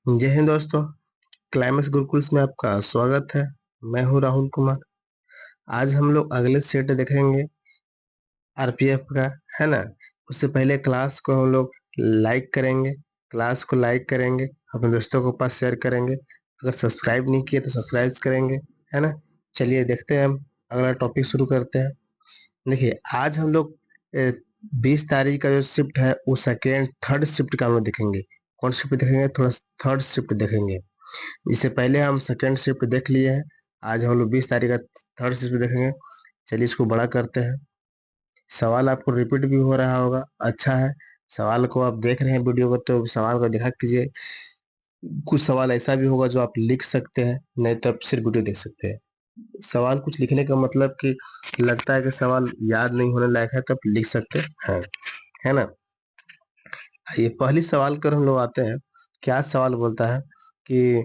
जय हिंद दोस्तों। क्लाइमेक्स गुरुकुल्स में आपका स्वागत है। मैं हूं राहुल कुमार। आज हम लोग अगले सेट देखेंगे आरपीएफ का, है ना। उससे पहले क्लास को हम लोग लाइक करेंगे। क्लास को लाइक करेंगे, अपने दोस्तों को पास शेयर करेंगे। अगर सब्सक्राइब नहीं किए तो सब्सक्राइब करेंगे, है ना। चलिए देखते हैं, हम अगला टॉपिक शुरू करते हैं। देखिए, आज हम लोग 20 तारीख का जो शिफ्ट है वो सेकेंड थर्ड शिफ्ट का हम लोग देखेंगे। कौन शिफ्ट देखेंगे? थोड़ा थर्ड शिफ्ट देखेंगे। इससे पहले हम सेकेंड शिफ्ट देख लिए हैं। आज हम लोग 20 तारीख का थर्ड शिफ्ट देखेंगे। चलिए इसको बड़ा करते हैं। सवाल आपको रिपीट भी हो रहा होगा, अच्छा है। सवाल को आप देख रहे हैं वीडियो को, तो सवाल को देखा कीजिए। कुछ सवाल ऐसा भी होगा जो आप लिख सकते हैं, नहीं तो आप सिर्फ वीडियो देख सकते हैं। सवाल कुछ लिखने का मतलब कि लगता है कि सवाल याद नहीं होने लायक है, तो आप लिख सकते हैं, है ना। ये पहली सवाल कर हम लोग आते हैं। क्या सवाल बोलता है कि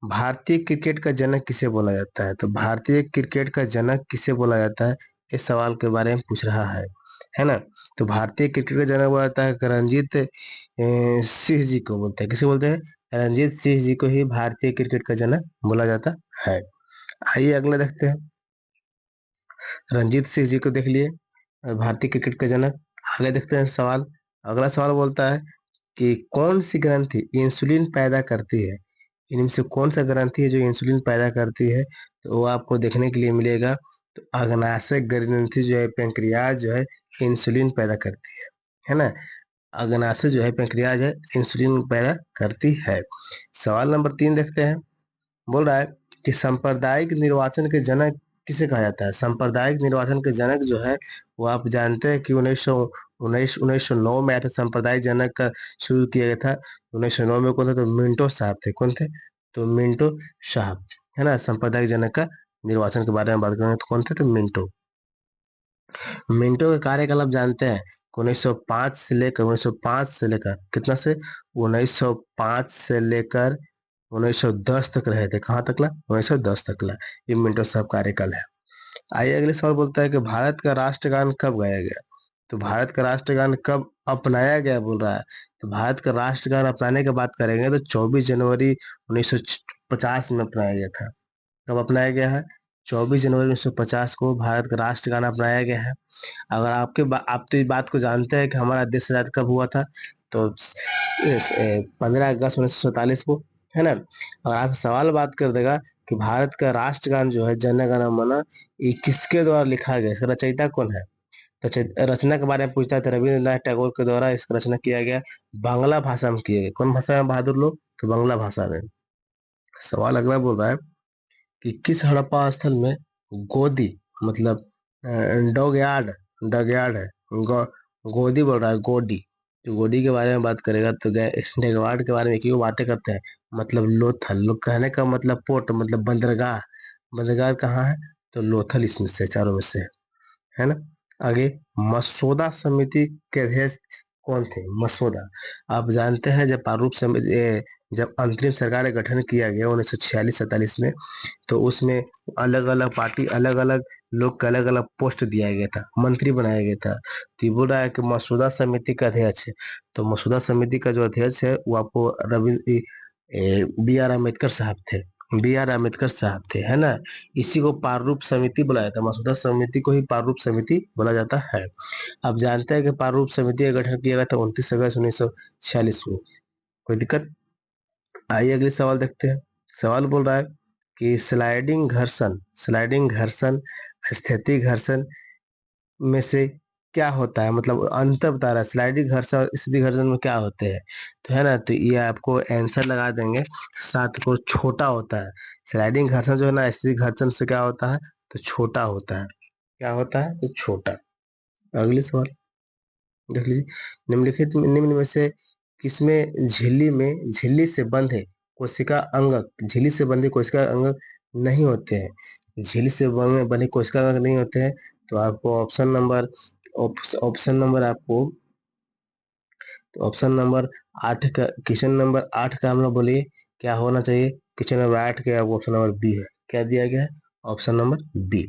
भारतीय क्रिकेट का जनक किसे बोला जाता है? तो भारतीय क्रिकेट का जनक किसे बोला जाता है, इस सवाल के बारे में पूछ रहा है ना। तो भारतीय क्रिकेट का जनक बोला जाता है रणजीत सिंह जी को बोलते हैं। किसे बोलते हैं? रणजीत सिंह जी को ही भारतीय क्रिकेट का जनक बोला जाता है। आइए अगला देखते हैं। रणजीत सिंह जी को देख लिए, भारतीय क्रिकेट का जनक। आगे देखते हैं सवाल। अगला सवाल बोलता है कि कौन सी ग्रंथि इंसुलिन पैदा करती है? इनमें से कौन सा ग्रंथि है जो इंसुलिन पैदा करती है? तो वो आपको देखने के लिए मिलेगा। तो अग्नाशय ग्रंथि जो है, पेंक्रियाज जो है, इंसुलिन पैदा करती है ना। अग्नाशय जो है, पेंक्रियाज है, इंसुलिन पैदा करती है। सवाल नंबर 3 देखते हैं। बोल रहा है कि सांप्रदायिक निर्वाचन के जनक किसे कहा जाता है? सांप्रदायिक निर्वाचन के जनक जो है, वो आप जानते हैं कि 1909 में आया था। सांप्रदायिक जनक का शुरू किया गया था 1909 में। कौन थे? तो मिंटो साहब थे। कौन थे? तो मिंटो साहब, है ना। सांप्रदायिक जनक का निर्वाचन के बारे में बात करेंगे तो कौन थे? तो मिंटो। मिंटो का कार्यकलाप जानते हैं? 1905 से लेकर कितना से 1905 से लेकर 1910 तक रहे थे। कहाँ तक ला? 1910 तक ला। ये मिंटो साहब कार्यकाल है। आइए अगले सवाल बोलता है कि भारत का राष्ट्रगान कब गाया गया? तो भारत का राष्ट्रगान कब अपनाया गया बोल रहा है। तो भारत का राष्ट्रगान अपनाने की बात करेंगे तो 24 जनवरी 1950 में अपनाया गया था। कब अपनाया गया है? 24 जनवरी 1950 को भारत का राष्ट्रगान अपनाया गया है। अगर आप तो इस बात को जानते हैं कि हमारा देश आजाद कब हुआ था। तो 15 अगस्त 1947 को, है ना। और आप सवाल बात कर देगा कि भारत का राष्ट्रगान जो है, जन गण मन, ये किसके द्वारा लिखा गया, इसका रचयिता कौन है? रचना के बारे में पूछता है तो रविंद्रनाथ टैगोर के द्वारा इसका रचना किया गया। बांग्ला भाषा में किया गया। कौन भाषा में बहादुर लोग? तो बांग्ला भाषा में। सवाल अगला बोल रहा है कि किस हड़प्पा स्थल में गोदी, मतलब डॉग यार्ड, डॉग यार्ड है, गोदी बोल रहा है, गोदी। तो गोदी के बारे में बात करेगा तो डॉग के बारे में क्यों बातें करते हैं? मतलब लोथल, लोग कहने का मतलब पोर्ट, मतलब बंदरगाह। बंदरगाह कहाँ है? तो लोथल इसमें से, चारों में से, है ना। आगे, मसौदा समिति के अध्यक्ष कौन थे? मसौदा, आप जानते हैं जब प्रारूप समिति जब अंतरिम सरकार का गठन किया गया 1946-47 में, तो उसमें अलग अलग पार्टी, अलग अलग लोग का अलग अलग पोस्ट दिया गया था, मंत्री बनाया गया था। तो ये बोल रहा है कि मसौदा समिति का अध्यक्ष है। तो मसौदा समिति का जो अध्यक्ष है वो आपको रवि बी आर अम्बेडकर साहब थे। बी आर अम्बेडकर साहब थे, है ना। इसी को प्रारूप समिति बुलाया था। मसौदा समिति को ही प्रारूप समिति बोला जाता है। आप जानते हैं कि प्रारूप समिति का गठन किया गया था 29 अगस्त 1946 को। कोई दिक्कत? आइए अगले सवाल देखते हैं। सवाल बोल रहा है कि स्लाइडिंग घर्षण, स्थिति घर्षण में से क्या होता है, मतलब अंतर बता रहा है। स्लाइडिंग घर्षण और स्थिति घर्षण में क्या होते हैं? तो है ना, तो ये आपको आंसर लगा देंगे। सात को छोटा होता है। स्लाइडिंग घर्षण जो है ना, स्थिति घर्षण से क्या होता है? तो छोटा होता है। क्या होता है? तो छोटा। अगले सवाल देख लीजिए। निम्न में से किसमें झिल्ली से बंधे कोशिका अंग, झिल्ली से बंधे कोशिका अंग नहीं होते हैं? झिल्ली से बंधे कोशिका अंग नहीं होते हैं। तो आपको ऑप्शन नंबर आपको, तो ऑप्शन नंबर 8 का, क्वेश्चन नंबर 8 का हम लोग बोलिए क्या होना चाहिए? क्वेश्चन नंबर 8 के ऑप्शन नंबर बी है। क्या दिया गया है? Option number B,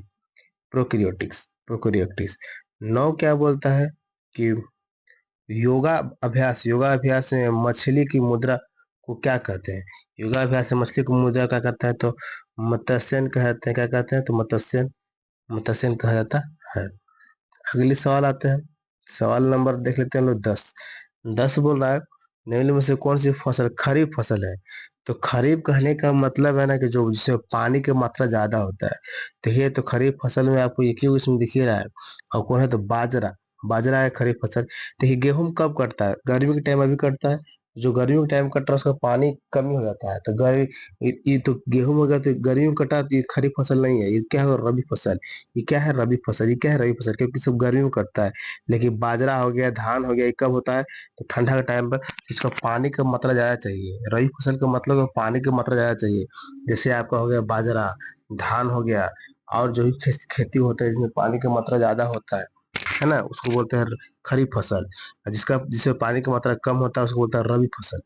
prokaryotics. Prokaryotics. 9 क्या बोलता है कि योगा अभ्यास में मछली की मुद्रा को क्या कहते हैं? योगाभ्यास से मछली को मुद्रा क्या कहता है? तो मत्स्यन कहते हैं। क्या कहते हैं? तो मत्स्यन, मत्स्यन कहा जाता है। अगले सवाल आते हैं। सवाल नंबर देख लेते हैं हम लोग 10। 10 बोल रहा है निम्न में से कौन सी फसल खरीफ फसल है? तो खरीफ कहने का मतलब है ना कि जो जिसमें पानी की मात्रा ज्यादा होता है। देखिए तो खरीफ फसल में आपको एक ही इसमें दिख ही रहा है। और कौन है? तो बाजरा। बाजरा है खरीफ फसल। देखिए गेहूं कब कटता है? गर्मी के टाइम अभी कटता है। जो गर्मियों के टाइम कट रहा है उसका पानी कमी हो जाता है, तो गर्मी ये तो गेहूं हो गया, तो गर्मी में कटा, तो ये खरीफ फसल नहीं है, ये क्या है? रबी फसल। ये क्या है? रबी फसल। ये क्या है? रबी फसल, क्योंकि सब गर्मी में कटता है। लेकिन बाजरा हो गया, धान हो गया, ये कब होता है? तो ठंडा के टाइम पर। इसका पानी का मात्रा ज्यादा चाहिए। रबी फसल का मतलब है पानी की मात्रा ज्यादा चाहिए। जैसे आपका हो गया बाजरा, धान हो गया, और जो भी खेती होता है जिसमें पानी की मात्रा ज्यादा होता है ना, उसको बोलते हैं खरीफ फसल। और जिसमें पानी की मात्रा कम होता है उसको बोलता है रबी फसल।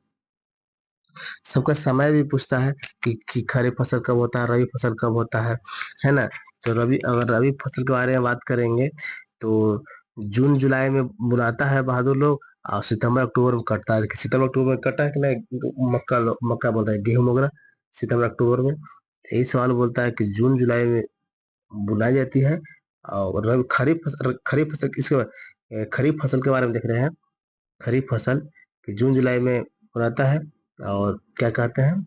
सबका समय भी पूछता है कि खरीफ फसल कब होता है, रबी फसल कब होता है ना। तो अगर रबी फसल के बारे में बात करेंगे तो जून जुलाई में बुनाता है बहादुर लोग, और सितंबर अक्टूबर में कटता है। सितंबर अक्टूबर में कटा है कि नहीं? मक्का बोलता है, गेहूं वगैरह सितंबर अक्टूबर में। यही सवाल बोलता है कि जून जुलाई में बुनाई जाती है। और खरीफ फसल किसके खरीफ फसल के बारे में देख रहे हैं। खरीफ फसल कि जून जुलाई में बुनाता है, और क्या कहते हैं,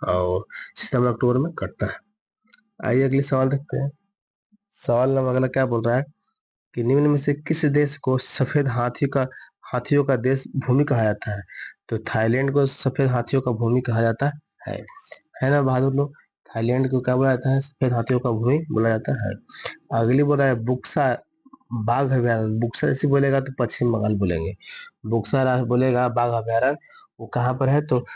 और सितंबर अक्टूबर में कटता है। आइए अगले सवाल देखते हैं। सवाल नंबर अगला क्या बोल रहा है कि निम्न में से किस देश को सफेद हाथियों का देश भूमि कहा जाता है? तो थाईलैंड को सफेद हाथियों का भूमि कहा जाता है है ना बहादुर लोग? थाईलैंड को क्या बोला जाता है? सफेद हाथियों का भूमि बोला जाता है। अगली बोला है बुक्सा बाघ अभ्यारण्य। बुक्सा जैसे बोलेगा तो पश्चिम बंगाल बोलेंगे। बोलेगा बाघ अभ्यारण्य, वो कहाँ पर है? तो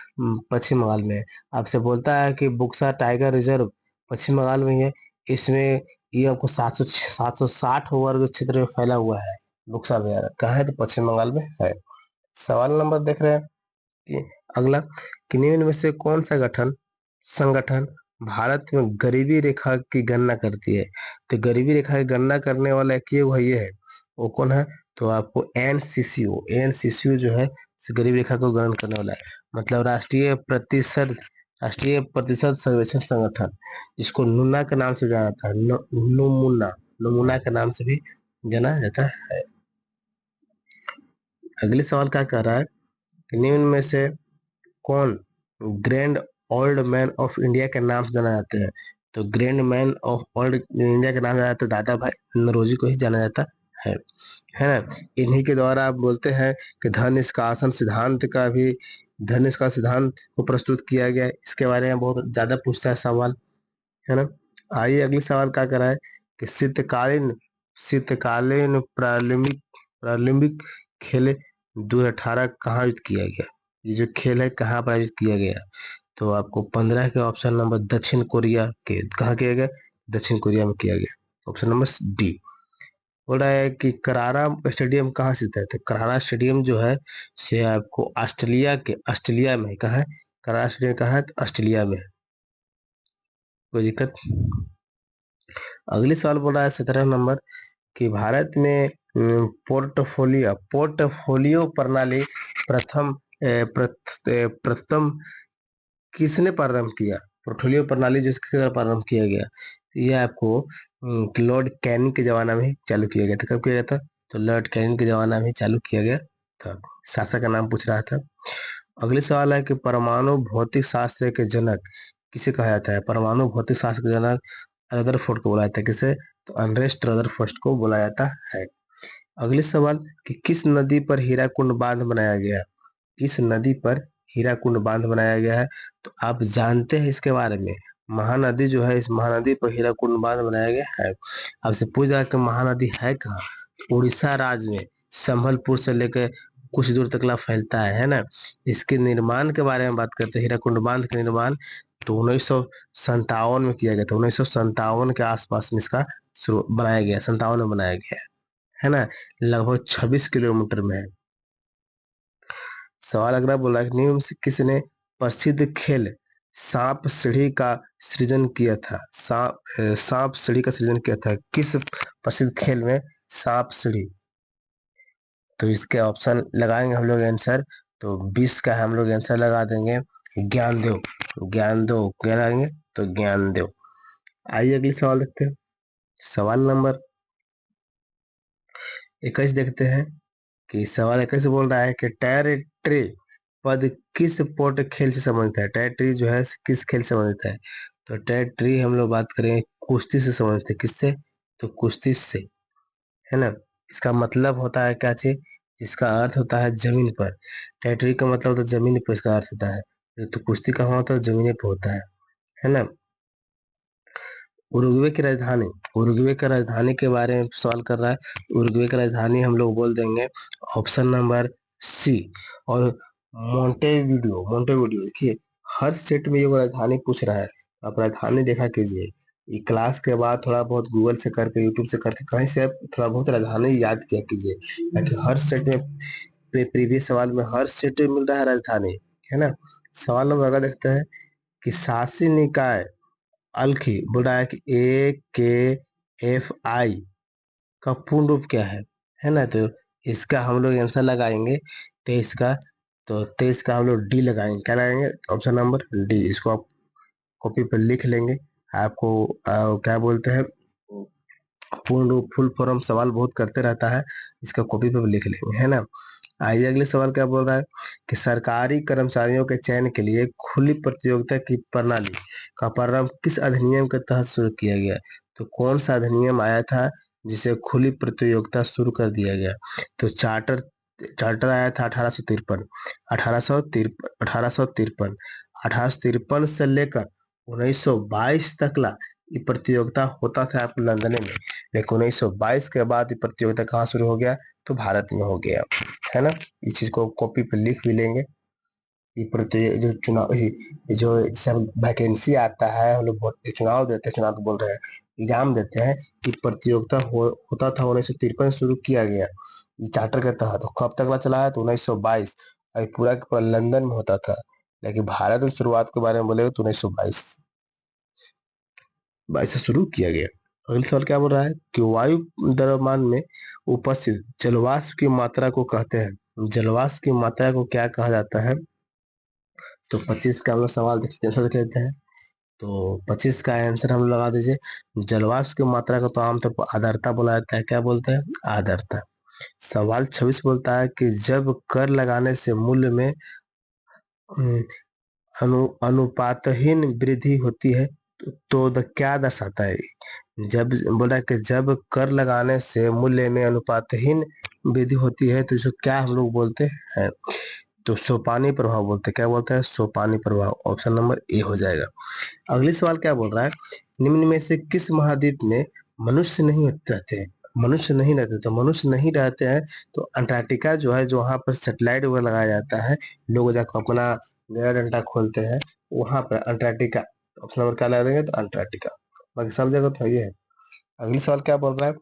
पश्चिम बंगाल में है। आपसे बोलता है कि बुक्सा टाइगर रिजर्व पश्चिम बंगाल में ही है। इसमें ये आपको 760 वर्ग क्षेत्र में फैला हुआ है। बुक्सा अभ्यारण्य कहाँ है? तो पश्चिम बंगाल में है। सवाल नंबर देख रहे हैं कि अगला कि निम्न में से कौन सा संगठन भारत में गरीबी रेखा की गणना करती है? तो गरीबी रेखा की गणना करने वाला एक ही वही है। वो कौन है? तो आपको एनसीसीओ जो है गरीबी रेखा को गणना करने वाला है। मतलब राष्ट्रीय प्रतिशत सर्वेक्षण संगठन, जिसको नुना के नाम से जाना जाता है। नुमुना नमूना के नाम से भी जाना जाता है। अगले सवाल क्या कह रहा है कि निम्न में से कौन grand old man of India के नाम से जाना जाते हैं? तो grand man of old India के नाम से जाना जाता है दादा भाई नौरोजी को ही जाना जाता है है ना। इन्हीं के द्वारा आप बोलते हैं कि धन निष्कासन सिद्धांत को प्रस्तुत किया गया है। इसके बारे में बहुत ज्यादा पूछता है सवाल, है ना। आइए अगले सवाल क्या करा है कि शीतकालीन प्रारंभिक खेल 2018 कहाँ आयोजित किया गया? ये जो खेल है कहाँ पर आयोजित किया गया? तो आपको 15 के ऑप्शन नंबर दक्षिण कोरिया के कहाँ किया गया? दक्षिण कोरिया में किया गया। Option number D. बोल रहा है कि करारा स्टेडियम कहाँ स्थित है? तो करारा स्टेडियम जो है से आपको ऑस्ट्रेलिया में कहाँ है? करारा स्टेडियम कहाँ है? तो ऑस्ट्रेलिया में है। कोई दिक्कत? अगली सवाल बोल रहा है 17 नंबर कि भारत में पोर्टफोलियो प्रणाली प्रथम प्रथम किसने प्रारंभ किया? पोर्टफोलियो प्रणाली जिसके द्वारा प्रारंभ किया गया, तो ये आपको लॉर्ड कैनिंग के जमाना में ही चालू किया गया था। कब किया गया था? तो लॉर्ड कैनिंग के जमाना में ही चालू किया गया था। शासक का नाम पूछ रहा था। अगले सवाल है कि परमाणु भौतिक शास्त्र के जनक किसे कहा जाता है? परमाणु भौतिक शास्त्र के जनक रदरफोर्ड को बोला जाता है। किसे? तो अर्नेस्ट रदरफोर्ड को बोला जाता है। अगले सवाल कि किस नदी पर हीराकुंड बांध बनाया गया? किस नदी पर हीराकुंड बांध बनाया गया है? तो आप जानते हैं इसके बारे में। महानदी जो है, इस महानदी पर हीराकुंड बांध बनाया गया है। आपसे पूछ रहा है कि महानदी है कहाँ? उड़ीसा राज्य में संबलपुर से लेकर कुछ दूर तक फैलता है ना। इसके निर्माण के बारे में बात करते हैं। हीराकुंड बांध का निर्माण तो 1957 में किया गया था। 1957 के आसपास में इसका शुरू बनाया गया, 57 में बनाया गया है ना। लगभग 26 किलोमीटर में है। सवाल अगला बोला कि निम्न से किसने प्रसिद्ध खेल सांप सीढ़ी का सृजन किया था? सांप सीढ़ी का सृजन किया था किस प्रसिद्ध खेल में? सांप सीढ़ी। तो इसके ऑप्शन लगाएंगे हम लोग आंसर। तो 20 का हम लोग आंसर लगा देंगे ज्ञान दो। ज्ञान दो क्या लगाएंगे? तो ज्ञान दो। आइए अगले सवाल देखते हैं। सवाल नंबर 21 देखते हैं कि सवाल 21 बोल रहा है कि टेरिटरी पद किस स्पोर्ट खेल से संबंधित है? टेरिटरी जो है किस खेल से संबंधित है? तो टेरिटरी हम लोग बात करें कुश्ती से संबंधित है। किससे? तो कुश्ती से, है ना। इसका मतलब होता है क्या चीज? जिसका अर्थ होता है जमीन पर। टेरिटरी का मतलब होता है जमीन पर, इसका अर्थ होता है। तो कुश्ती कहाँ होता है? जमीन पर होता है ना। उरुग्वे की राजधानी, उरुग्वे की राजधानी के बारे में सवाल कर रहा है। उरुग्वे की राजधानी हम लोग बोल देंगे ऑप्शन नंबर सी। और मोंटेविडियो, मोंटेविडियो देखिए हर सेट में ये राजधानी पूछ रहा है। आप राजधानी देखा कीजिए, ये क्लास के बाद थोड़ा बहुत गूगल से करके, यूट्यूब से करके, कहीं से आप थोड़ा बहुत राजधानी याद किया कीजिए, ताकि हर सेट में प्रीवियस सवाल में हर सेट में मिल रहा है राजधानी, है ना। सवाल नंबर अगला देखते हैं कि शासी निकाय अल्खी बोल रहा है कि AKFI का पूर्ण रूप क्या है ना। तो इसका हम लोग आंसर लगाएंगे 23 का। तो 23 का हम लोग डी लगाएंगे। क्या लगाएंगे? Option number D. इसको आप कॉपी पर लिख लेंगे। आपको क्या बोलते हैं, पूर्ण रूप फुल फॉर्म सवाल बहुत करते रहता है, इसका कॉपी पर लिख लेंगे, है ना। आइए अगले सवाल क्या बोल रहा है कि सरकारी कर्मचारियों के चयन के लिए खुली प्रतियोगिता की प्रणाली का प्रारंभ किस अधिनियम के तहत शुरू किया गया? तो कौन सा अधिनियम आया था जिसे खुली प्रतियोगिता शुरू कर दिया गया? तो चार्टर, चार्टर आया था 1853। 1853 1853 से लेकर 1922 तक ला ये प्रतियोगिता होता था आप लंदन में। लेकिन 1922 के बाद ये प्रतियोगिता कहाँ शुरू हो गया? तो भारत में हो गया, है ना। इस चीज को कॉपी पे लिख भी लेंगे। ये जो चुनाव, ये जो सब वैकेंसी आता है, हम लोग चुनाव देते हैं, चुनाव बोल रहे हैं, एग्जाम देते हैं, कि प्रतियोगिता होता था 1953 शुरू किया गया ये चार्टर के तहत। कब तक चला है? तो 1922। और पूरा का पूरा लंदन में होता था। लेकिन भारत में शुरुआत के बारे में बोले तो 1922 से शुरू किया गया। अगला सवाल क्या बोल रहा है कि वायु द्रव्यमान में उपस्थित जलवाष्प की मात्रा को कहते हैं। जलवाष्प की मात्रा को क्या कहा जाता है? तो 25 का हम लोग सवाल आंसर देख लेते हैं। तो 25 का आंसर हम लोग लगा दीजिए। जलवाष्प की मात्रा को तो आमतौर पर आर्द्रता बोला जाता है। क्या बोलते हैं? आर्द्रता। सवाल 26 बोलता है कि जब कर लगाने से मूल्य में अम, अनुपातहीन वृद्धि होती है तो क्या दर्शाता है? जब बोला कि जब कर लगाने से मूल्य में अनुपातहीन वृद्धि होती है तो इसको क्या हम लोग बोलते हैं? तो सोपानी प्रभाव बोलते हैं। क्या बोलते हैं? सोपानी प्रभाव। ऑप्शन नंबर ए हो जाएगा। अगली सवाल क्या बोल रहा है, निम्न में से किस महाद्वीप में मनुष्य नहीं रहते हैं? मनुष्य नहीं रहते, तो मनुष्य नहीं रहते हैं तो अंटार्कटिका जो है, जो वहां पर सेटेलाइट वगैरह लगाया जाता है, लोग जाकर अपना गैर डंडा खोलते हैं वहां पर अंटार्कटिका। ऑप्शन नंबर क्या लगा देंगे? तो अंटार्कटिका। बाकी सब जगह तो ये है। अगली सवाल क्या बोल रहा है,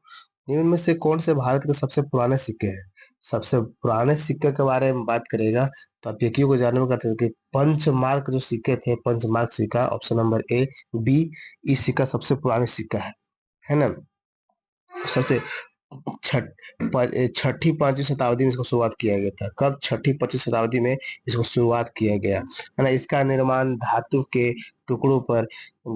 निम्न में से कौन से भारत के सबसे पुराने सिक्के हैं? सबसे पुराने सिक्के के बारे में बात करेगा तो आप यकीन को जानने में करते हैं कि पंचमार्क जो सिक्के थे, पंचमार्क सिक्का, ऑप्शन नंबर ए, बी, इस सिक्का सबसे पुराने सिक्का है ना। सबसे छठ छठी 5वीं शताब्दी में इसको शुरुआत किया गया था। कब? छठी 25 शताब्दी में इसको शुरुआत किया गया, है ना। इसका निर्माण धातु के टुकड़ों पर,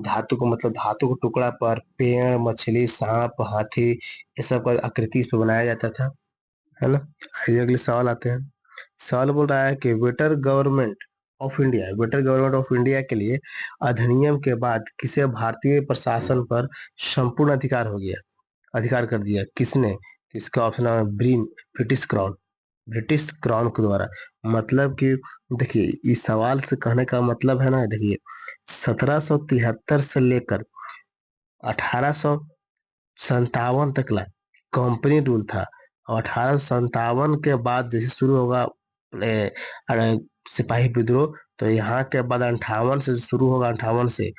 धातु को मतलब धातु के टुकड़ा पर पेड़, मछली, सांप, हाथी, ये सब का आकृति इस पर बनाया जाता था, है ना। आइए अगले सवाल आते हैं। सवाल बोल रहा है कि waiter government of India, waiter government of India के लिए अधिनियम के बाद किसे भारतीय प्रशासन पर संपूर्ण अधिकार हो गया, अधिकार कर दिया? किसने? तो इसका ऑप्शन है ब्रिटिश क्राउन। ब्रिटिश क्राउन के द्वारा। मतलब कि देखिए इस सवाल से कहने का मतलब है ना, देखिए 1773 से लेकर 1857 तक ला कंपनी रूल था। और 1857 के बाद जैसे शुरू होगा सिपाही विद्रोह, तो यहाँ के बाद 58 से शुरू होगा, 58 से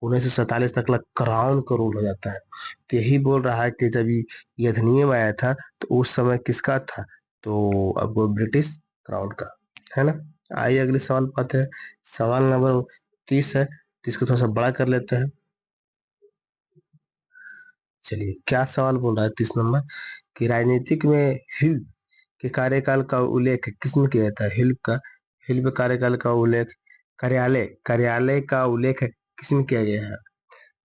1947 तक क्राउन का रूल हो जाता है। तो यही बोल रहा है कि जब ये अधिनियम आया था तो उस समय किसका था? तो अब वो ब्रिटिश क्राउन का, है ना। आइए अगले सवाल पर आते हैं। सवाल नंबर 30 है, तो इसको थोड़ा सा बड़ा कर लेते हैं। चलिए क्या सवाल बोल रहा है 30 नंबर कि राजनीतिक में हिल के कार्यकाल का उल्लेख किसमें किया जाता है? हिल्ब कार्यकाल का उल्लेख, कार्यालय का उल्लेख किसमें किया गया है?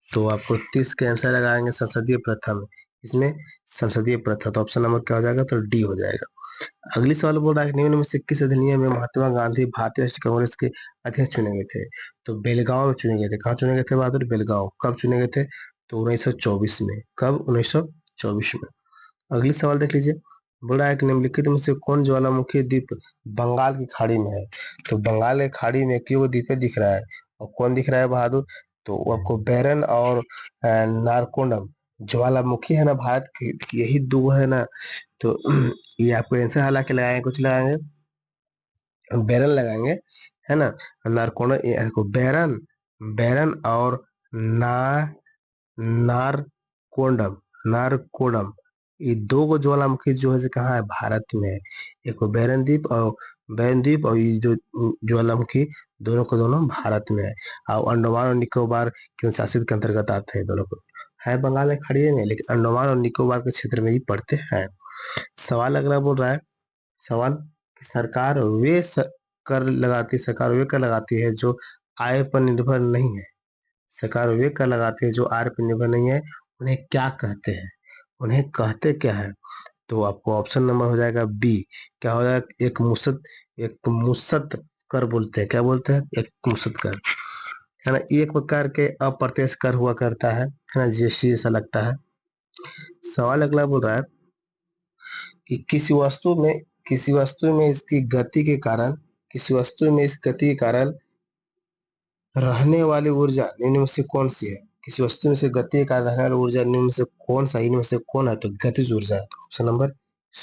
तो आपको 30 के आंसर लगाएंगे संसदीय प्रथा में। इसमें संसदीय प्रथा, तो ऑप्शन नंबर क्या हो जाएगा? तो डी हो जाएगा। अगली सवाल बोल रहा है निम्न में से किस अधिनियम में महात्मा गांधी भारतीय राष्ट्रीय कांग्रेस के अध्यक्ष चुने गए थे? तो बेलगांव में चुने गए थे। कहाँ चुने गए थे बहादुर? बेलगांव। कब चुने गए थे? तो 1924 में। कब? 1924 में। अगली सवाल देख लीजिए। बोल रहा है कि निम्नलिखित में से कौन ज्वालामुखी द्वीप बंगाल की खाड़ी में है? तो बंगाल की खाड़ी में क्यों द्वीप दिख रहा है और कौन दिख रहा है बहादुर? तो वो आपको बैरन और नारकोंडम ज्वालामुखी है ना, भारत की यही दो है ना। तो ये आपको आंसर हालांकि लगाएंगे, कुछ लगाएंगे, बैरन लगाएंगे, है ना। नारकोंडम, ये आपको बैरन, बैरन और ना नारकोंडम, नारकोडम, ये दो को ज्वालामुखी जो है से कहाँ है? भारत में है। एक को बैरन द्वीप और ये जो ज्वालामुखी, दोनों को दोनों भारत में है। और अंडमान और निकोबार केंद्र शासित के अंतर्गत आते हैं दोनों को। है बंगाल में खड़ी है नहीं, लेकिन अंडमान और निकोबार के क्षेत्र में ही पड़ते हैं। सवाल अगला बोल रहा है, सवाल कि सरकार वे कर लगाती है जो आय पर निर्भर नहीं है। सरकार वे कर लगाती है जो आय पर निर्भर नहीं है, उन्हें क्या कहते हैं? उन्हें कहते क्या है? तो आपको ऑप्शन नंबर हो जाएगा बी। क्या हो जाएगा? एक मुसत कर बोलते हैं। क्या बोलते हैं? एक मुसत कर, है ना। एक प्रकार के अप्रत्यक्ष कर हुआ करता है ना, जीएसटी जैसा लगता है। सवाल अगला बोल रहा है कि किसी वस्तु में इसकी गति के कारण, किसी वस्तु में इस गति के कारण रहने वाली ऊर्जा निम्न में से कौन सी है? किसी वस्तु में से गति के कारण रहने वाली ऊर्जा निम्न में से कौन सा, इनमें से कौन है? तो गतिज ऊर्जा है। तो option number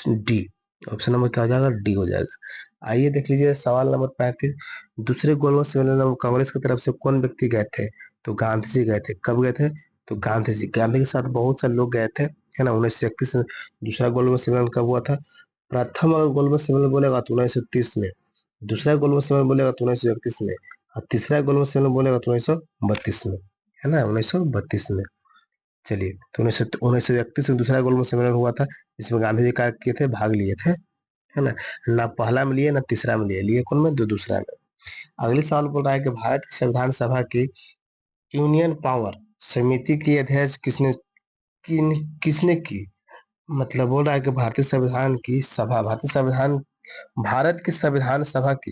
D. Option number क्या हो जाएगा? डी हो जाएगा। आइए देख लीजिए सवाल नंबर 35। दूसरे गोलमेज सम्मेलन में कांग्रेस की तरफ से कौन व्यक्ति गए थे? तो गांधी जी गए थे। कब गए थे? तो गांधी के साथ बहुत सारे लोग गए थे, है ना। 1931 में। दूसरा गोलमेज सम्मेलन कब हुआ था? प्रथम अगर गोलमेज सम्मेलन बोलेगा तो 1930 में, दूसरा गोलमेज सम्मेलन बोलेगा तो 1931 में, और तीसरा गोलमेज सम्मेलन बोलेगा तो 1932 में, है ना, 1932 में। चलिए, तो 1931 में दूसरा गोलमेज सम्मेलन हुआ था, जिसमें गांधी जी क्या किए थे? भाग लिए थे, है ना। ना पहला में लिए ना तीसरा में लिए कौन में? दूसरा में। अगले सवाल बोल रहा है कि भारत की संविधान सभा की यूनियन पावर समिति की अध्यक्ष किसने की? मतलब बोल रहा है कि भारत की संविधान सभा की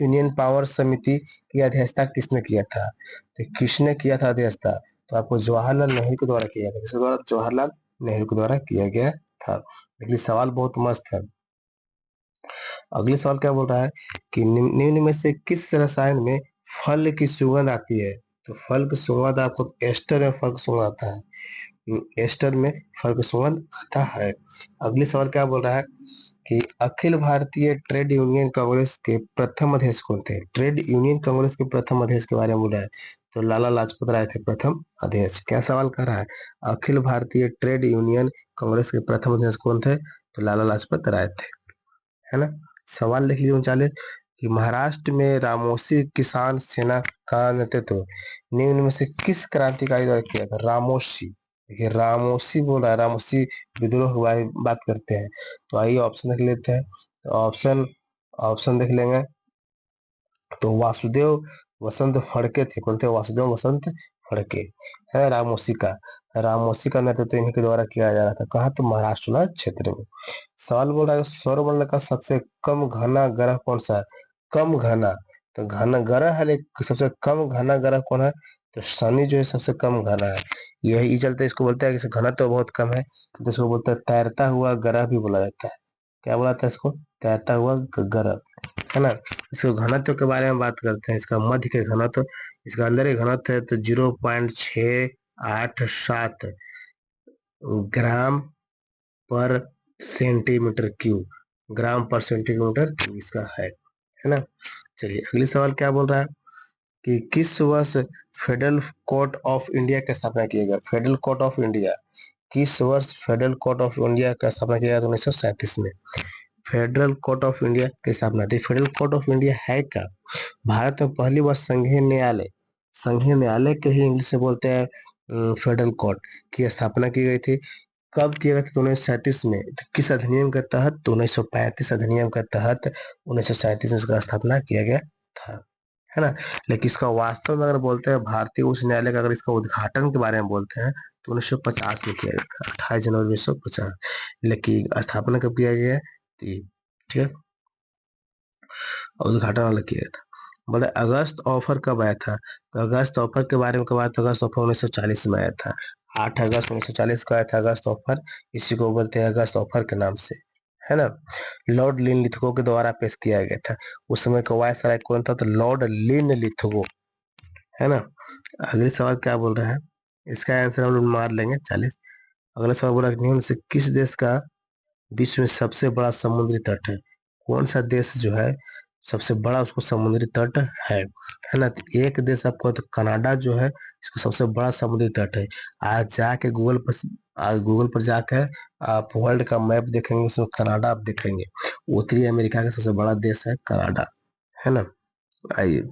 यूनियन पावर समिति की अध्यक्षता किसने किया था? तो किसने किया था अध्यक्षता? तो आपको जवाहरलाल नेहरू के द्वारा किया गया। किसके द्वारा? जवाहरलाल नेहरू के द्वारा किया गया था। लेकिन सवाल बहुत मस्त है। अगले सवाल क्या बोल रहा है कि निम्न में से किस रसायन में फल की सुगंध आती है? तो फल की सुगंध आपको एस्टर में फल की सुगंध आता है। एस्टर में फल की सुगंध आता है। अगले सवाल क्या बोल रहा है कि अखिल भारतीय ट्रेड यूनियन कांग्रेस के प्रथम अध्यक्ष कौन थे? ट्रेड यूनियन कांग्रेस के प्रथम अध्यक्ष के बारे में बोल रहा है। तो लाला लाजपत राय थे प्रथम अध्यक्ष। क्या सवाल कर रहा है? अखिल भारतीय ट्रेड यूनियन कांग्रेस के प्रथम अध्यक्ष कौन थे? तो लाला लाजपत राय थे, है ना। सवाल लिख लीजिए 39 कि महाराष्ट्र में रामोसी किसान सेना का नेतृत्व निम्न में से किस क्रांतिकारी द्वारा किया था? रामोसी, देखिए रामोसी बोल रहा है, रामोसी विद्रोह के बारे में बात करते हैं। तो आइए ऑप्शन देख लेते हैं। तो ऑप्शन ऑप्शन देख लेंगे। तो वासुदेव वसंत फड़के थे। कौन थे? वासुदेव वसंत फड़के, है रामोसी का नेतृत्व इन्हीं के द्वारा किया जा रहा था। कहा? तो महाराष्ट्र क्षेत्र में। सवाल बोल रहा है सौरमंडल का सबसे कम घना ग्रह कौन सा है? कम घना, तो घना ग्रह है लेकिन सबसे कम घना ग्रह कौन है? तो शनि जो है सबसे कम घना है। यही चलते इसको बोलते हैं कि घना तो बहुत कम है, तो इसको बोलते हैं तैरता हुआ ग्रह भी बोला जाता है। क्या बोला जाता है इसको? तैरता हुआ ग्रह, है ना। इसको घनत्व के बारे में बात करते हैं। इसका मध्य के घनत्व, इसका अंदर एक घनत्व है तो 0.687 ग्राम पर सेंटीमीटर क्यूब, ग्राम पर सेंटीमीटर क्यूब इसका है ना। चलिए अगले सवाल क्या बोल रहा है कि किस वर्ष फेडरल कोर्ट ऑफ इंडिया की स्थापना किया गया? फेडरल कोर्ट ऑफ इंडिया, किस वर्ष फेडरल कोर्ट ऑफ इंडिया का स्थापना किया गया? 1937 में फेडरल कोर्ट ऑफ इंडिया की स्थापना थी। फेडरल कोर्ट ऑफ इंडिया है क्या? भारत में पहली बार संघीय न्यायालय के ही इंग्लिश में बोलते हैं फेडरल कोर्ट की स्थापना की गई थी कब किया गया था? तो 1937 में। तो किस अधिनियम के तहत? तो 1935 अधिनियम के तहत 1937 में इसका स्थापना किया गया था, है ना। लेकिन इसका वास्तव में अगर बोलते हैं भारतीय उच्च न्यायालय का अगर इसका उद्घाटन के बारे में बोलते हैं तो 1950 में किया गया था, 28 जनवरी 1950। लेकिन स्थापना कब किया गया है? ठीक है, और उद्घाटन वाला किया था। बोले अगस्त ऑफर कब आया था? तो अगस्त ऑफर के बारे में कब आया था? अगस्त ऑफर 1940 में आया था। 8 अगस्त 1940 को आया था अगस्त ऑफर। इसी को बोलते हैं अगस्त ऑफर के नाम से, है ना। लॉर्ड लिन लिथगो के द्वारा पेश किया गया था। उस समय का वायसराय कौन था? तो लॉर्ड लिन लिथगो, है ना। अगले सवाल क्या बोल रहा है? इसका आंसर हम लोग मार लेंगे 40। अगला सवाल बोला निम्न से किस देश का विश्व में सबसे बड़ा समुद्री तट है? कौन सा देश जो है सबसे बड़ा उसको समुद्री तट है ना। तो एक देश आपको तो कनाडा जो है इसको सबसे बड़ा समुद्री तट है। आज जाके गूगल पर जाकर आप वर्ल्ड का मैप देखेंगे, उसमें कनाडा आप देखेंगे। उत्तरी अमेरिका का सबसे बड़ा देश है कनाडा, है ना। आइए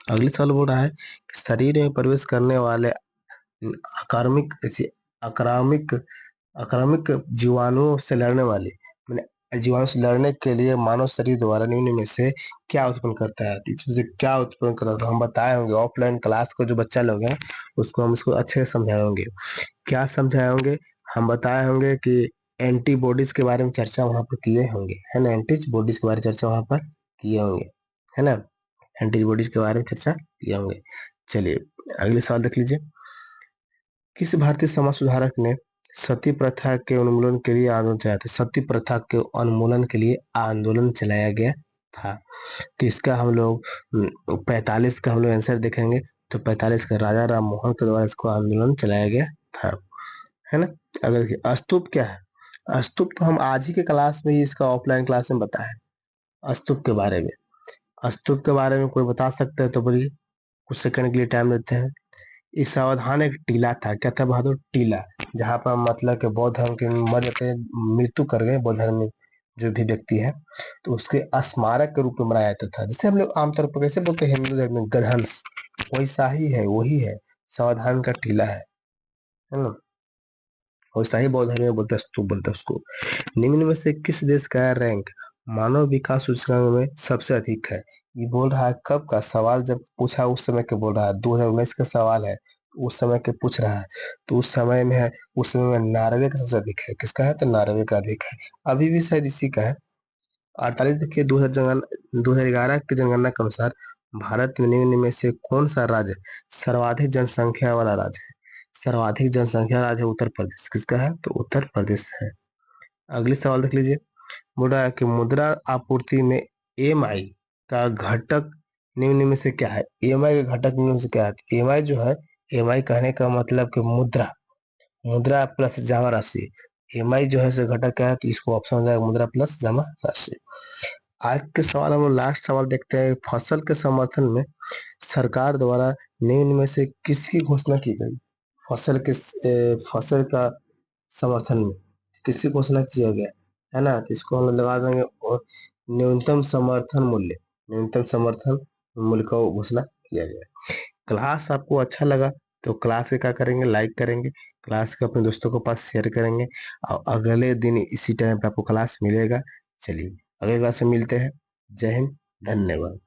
अगले सवाल बोल रहा है कि शरीर में प्रवेश करने वाले आक्रामिक आक्रामिक आक्रामक जीवाणुओं से लड़ने वाली मैंने जीवाणु से लड़ने के लिए मानव शरीर द्वारा निम्न में से क्या उत्पन्न करता है? तो इसमें से क्या उत्पन्न करता है हम बताए होंगे। ऑफलाइन क्लास को जो बच्चा लोग हैं उसको हम इसको अच्छे से समझाए होंगे। क्या समझाए होंगे? हम बताए होंगे कि एंटीबॉडीज के बारे में चर्चा वहां पर किए होंगे, है ना। एंटीबॉडीज के बारे में चर्चा वहां पर किए होंगे, है ना। एंटीबॉडीज के बारे में चर्चा किए होंगे। चलिए अगले सवाल देख लीजिए। किस भारतीय समाज सुधारक ने सती प्रथा के उन्मूलन के लिए आंदोलन चलाया था? सती प्रथा के उन्मूलन के लिए आंदोलन चलाया गया था। तो इसका हम लोग 45 का हम लोग आंसर देखेंगे। तो 45 का राजा राम मोहन के द्वारा इसको आंदोलन चलाया गया था, है ना। अगर देखिए स्तूप क्या है? स्तूप तो हम आज ही के क्लास में ही इसका ऑफलाइन क्लास में बताया स्तूप के बारे में। स्तूप के बारे में कोई बता सकता है तो बोलिए, कुछ सेकंड के लिए टाइम देते हैं। इस सावधान एक टीला था। क्या था बहादुर? टीला। जहाँ पर मतलब के बौद्ध धर्म के मर जाते हैं, मृत्यु कर गए बौद्ध धर्म में जो भी व्यक्ति है, तो उसके स्मारक के रूप में बनाया जाता था। जैसे हम लोग आमतौर पर कैसे बोलते हैं हिंदू धर्म में गधंस, वैसा ही है, वही है, सावधान का टीला है ना। वैसा ही बौद्ध धर्म में बोलते हैं स्तूप बोलते हैं उसको। निम्न में से किस देश का रैंक मानव विकास सूचकांक में सबसे अधिक है? ये बोल रहा है कब का सवाल, जब पूछा उस समय के बोल रहा है, 2019 का सवाल है, उस समय के पूछ रहा है। तो उस समय में है, उस समय में नॉर्वे का सबसे अधिक है। किसका है? तो नॉर्वे का अधिक है। अभी भी शायद इसी का है 48। देखिए 2011 की जनगणना के अनुसार भारत में निम्न में से कौन सा राज्य सर्वाधिक जनसंख्या वाला राज्य है? सर्वाधिक जनसंख्या राज्य उत्तर प्रदेश। किसका है? तो उत्तर प्रदेश है। अगले सवाल देख लीजिए। बोल रहा है कि मुद्रा आपूर्ति में एमआई का घटक निम्न में से क्या है? एमआई का घटक निम्न में से क्या है? एमआई जो है, एमआई कहने का मतलब कि मुद्रा, मुद्रा प्लस जमा राशि। एमआई जो है से घटक क्या है? तो इसको ऑप्शन हो जाएगा मुद्रा प्लस जमा राशि। आज के सवाल हम लोग लास्ट सवाल देखते हैं। फसल के समर्थन में सरकार द्वारा निम्न में से किसकी घोषणा की गई? फसल का समर्थन में किसकी घोषणा किया गया, है ना। तो इसको हम लोग लगा देंगे और न्यूनतम समर्थन मूल्य, न्यूनतम समर्थन मूल्य का घोषणा किया गया। क्लास आपको अच्छा लगा तो क्लास के क्या करेंगे? लाइक करेंगे, क्लास के अपने दोस्तों के पास शेयर करेंगे, और अगले दिन इसी टाइम पे आपको क्लास मिलेगा। चलिए अगले क्लास में मिलते हैं। जय हिंद, धन्यवाद।